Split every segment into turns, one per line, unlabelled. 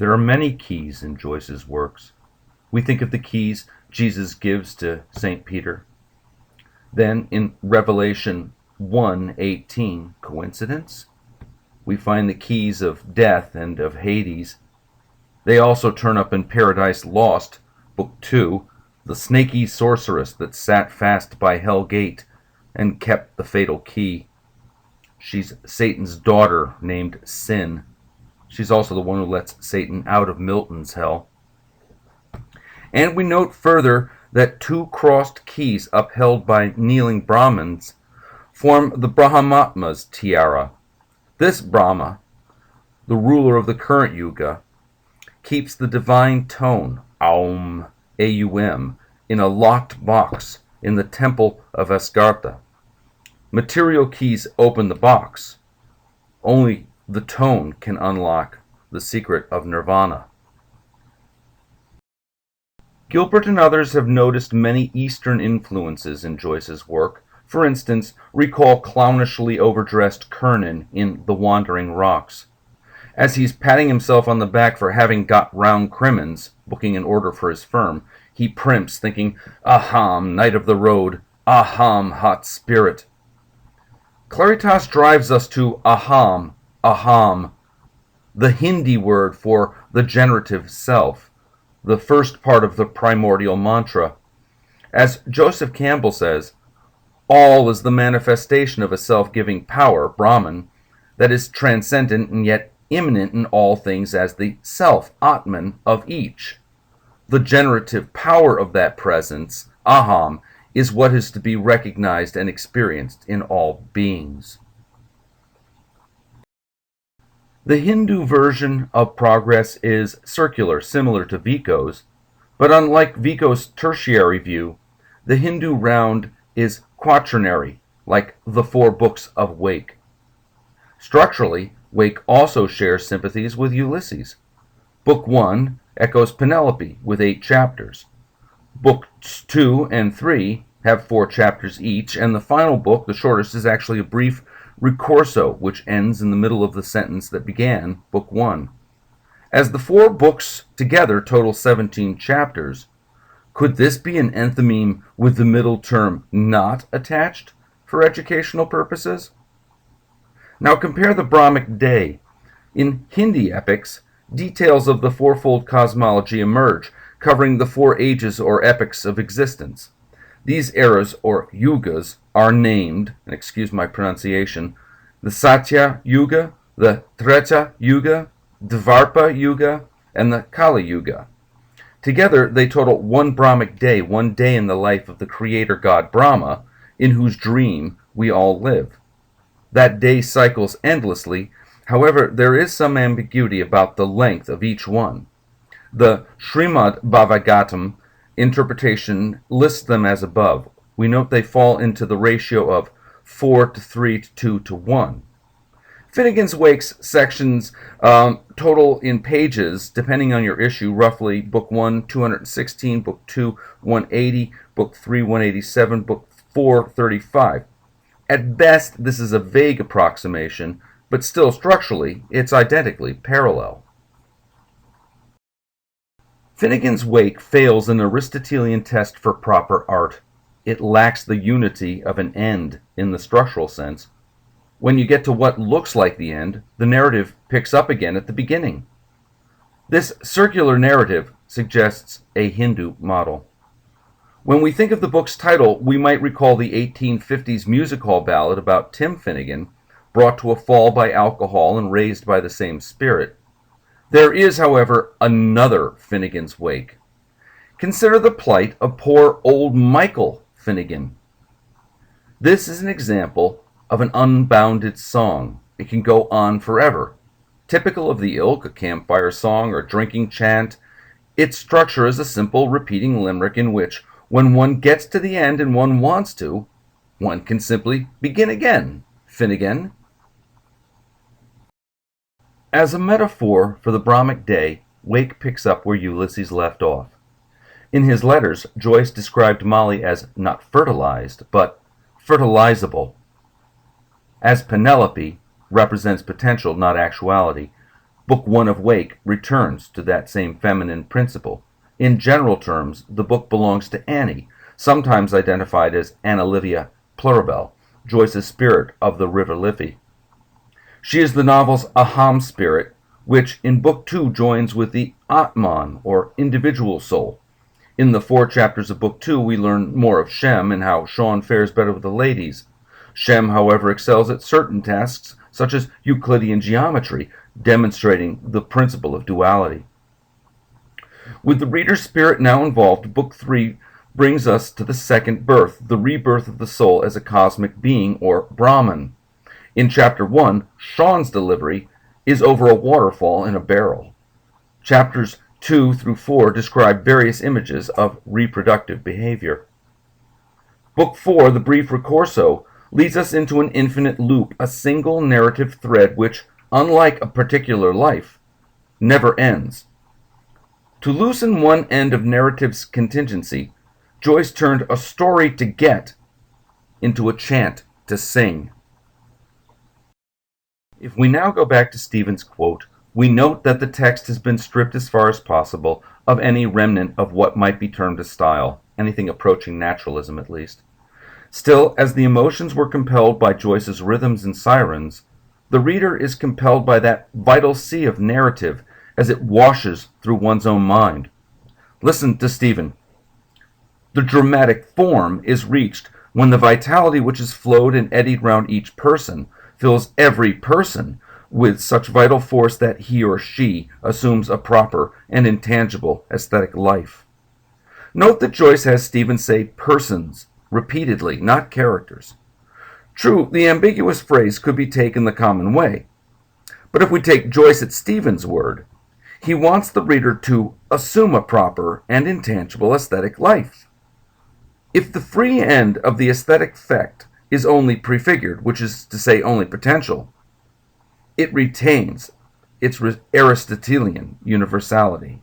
There are many keys in Joyce's works. We think of the keys Jesus gives to St. Peter. Then in Revelation 1:18, coincidence? We find the keys of death and of Hades. They also turn up in Paradise Lost, Book 2, the snaky sorceress that sat fast by Hell Gate and kept the fatal key. She's Satan's daughter named Sin. She's also the one who lets Satan out of Milton's hell. And we note further that two crossed keys upheld by kneeling Brahmins form the Brahmatma's tiara. This Brahma, the ruler of the current yuga, keeps the divine tone, Aum, A-U-M, in a locked box in the temple of Asgartha. Material keys open the box. Only the tone can unlock the secret of nirvana. Gilbert and others have noticed many Eastern influences in Joyce's work. For instance, recall clownishly overdressed Kernan in The Wandering Rocks. As he's patting himself on the back for having got round Crimmins, booking an order for his firm, he primps, thinking, "Aham, knight of the road, aham, hot spirit." Claritas drives us to aham, aham, the Hindi word for the generative self, the first part of the primordial mantra. As Joseph Campbell says, all is the manifestation of a self-giving power, Brahman, that is transcendent and yet immanent in all things as the self, Atman, of each. The generative power of that presence, Aham, is what is to be recognized and experienced in all beings. The Hindu version of progress is circular, similar to Vico's, but unlike Vico's tertiary view, the Hindu round is quaternary, like the 4 books of Wake. Structurally, Wake also shares sympathies with Ulysses. Book 1 echoes Penelope with 8 chapters. Books 2 and 3 have 4 chapters each, and the final book, the shortest, is actually a brief ricorso, which ends in the middle of the sentence that began Book 1. As the 4 books together total 17 chapters, could this be an enthymeme with the middle term not attached for educational purposes? Now compare the Brahmic day. In Hindi epics, details of the fourfold cosmology emerge, covering the 4 ages or epochs of existence. These eras, or yugas, are named, and excuse my pronunciation, the Satya Yuga, the Treta Yuga, Dvarpa Yuga, and the Kali Yuga. Together, they total 1 Brahmic day, 1 day in the life of the creator god Brahma, in whose dream we all live. That day cycles endlessly. However, there is some ambiguity about the length of each one. The Srimad Bhagavatam interpretation lists them as above. We note they fall into the ratio of 4 to 3 to 2 to 1. Finnegan's Wake's sections total in pages, depending on your issue, roughly Book 1, 216, Book 2, 180, Book 3, 187, Book 4, 35. At best, this is a vague approximation, but still structurally, it's identically parallel. Finnegan's Wake fails an Aristotelian test for proper art. It lacks the unity of an end in the structural sense. When you get to what looks like the end, the narrative picks up again at the beginning. This circular narrative suggests a Hindu model. When we think of the book's title, we might recall the 1850s music hall ballad about Tim Finnegan, brought to a fall by alcohol and raised by the same spirit. There is, however, another Finnegan's Wake. Consider the plight of poor old Michael Finnegan. This is an example of an unbounded song. It can go on forever. Typical of the ilk, a campfire song or drinking chant, its structure is a simple repeating limerick in which, when one gets to the end and one wants to, one can simply begin again. Finnegan. As a metaphor for the Brahmic day, Wake picks up where Ulysses left off. In his letters, Joyce described Molly as not fertilized, but fertilizable. As Penelope represents potential, not actuality, Book 1 of Wake returns to that same feminine principle. In general terms, the book belongs to Annie, sometimes identified as Anna Livia Pluribel, Joyce's spirit of the River Liffey. She is the novel's Aham spirit, which in Book 2 joins with the Atman, or individual soul. In the 4 chapters of Book 2, we learn more of Shem and how Sean fares better with the ladies. Shem, however, excels at certain tasks, such as Euclidean geometry, demonstrating the principle of duality. With the reader's spirit now involved, Book 3 brings us to the second birth, the rebirth of the soul as a cosmic being, or Brahman. In Chapter 1, Sean's delivery is over a waterfall in a barrel. Chapters 2 through 4 describe various images of reproductive behavior. Book 4, the brief ricorso, leads us into an infinite loop, a single narrative thread which, unlike a particular life, never ends. To loosen one end of narrative's contingency, Joyce turned a story to get into a chant to sing. If we now go back to Stephen's quote, we note that the text has been stripped as far as possible of any remnant of what might be termed a style, anything approaching naturalism at least. Still, as the emotions were compelled by Joyce's rhythms and sirens, the reader is compelled by that vital sea of narrative as it washes through one's own mind. Listen to Stephen. The dramatic form is reached when the vitality which has flowed and eddied round each person fills every person with such vital force that he or she assumes a proper and intangible aesthetic life. Note that Joyce has Stephen say persons repeatedly, not characters. True, the ambiguous phrase could be taken the common way, but if we take Joyce at Stephen's word, he wants the reader to assume a proper and intangible aesthetic life. If the free end of the aesthetic effect is only prefigured, which is to say only potential, it retains its Aristotelian universality.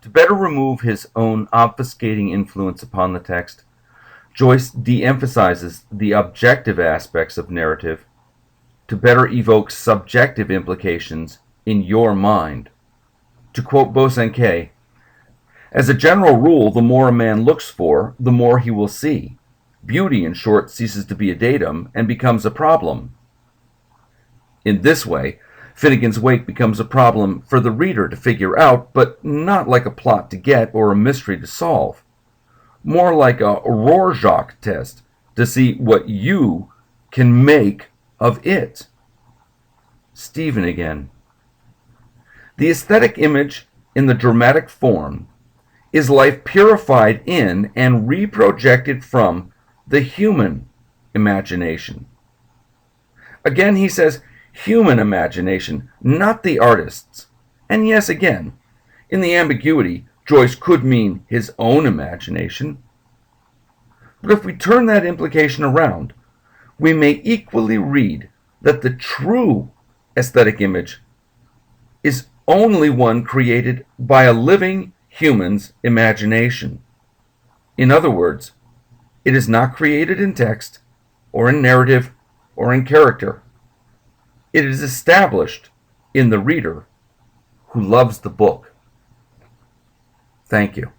To better remove his own obfuscating influence upon the text, Joyce de-emphasizes the objective aspects of narrative to better evoke subjective implications in your mind. To quote Bosanquet, as a general rule, the more a man looks for, the more he will see. Beauty, in short, ceases to be a datum and becomes a problem. In this way, Finnegan's Wake becomes a problem for the reader to figure out, but not like a plot to get or a mystery to solve. More like a Rorschach test to see what you can make of it. Stephen again. The aesthetic image in the dramatic form is life purified in and reprojected from the human imagination. Again, he says human imagination, not the artist's. And yes, again, in the ambiguity, Joyce could mean his own imagination. But if we turn that implication around, we may equally read that the true aesthetic image is only one created by a living human's imagination. In other words, it is not created in text, or in narrative, or in character. It is established in the reader who loves the book. Thank you.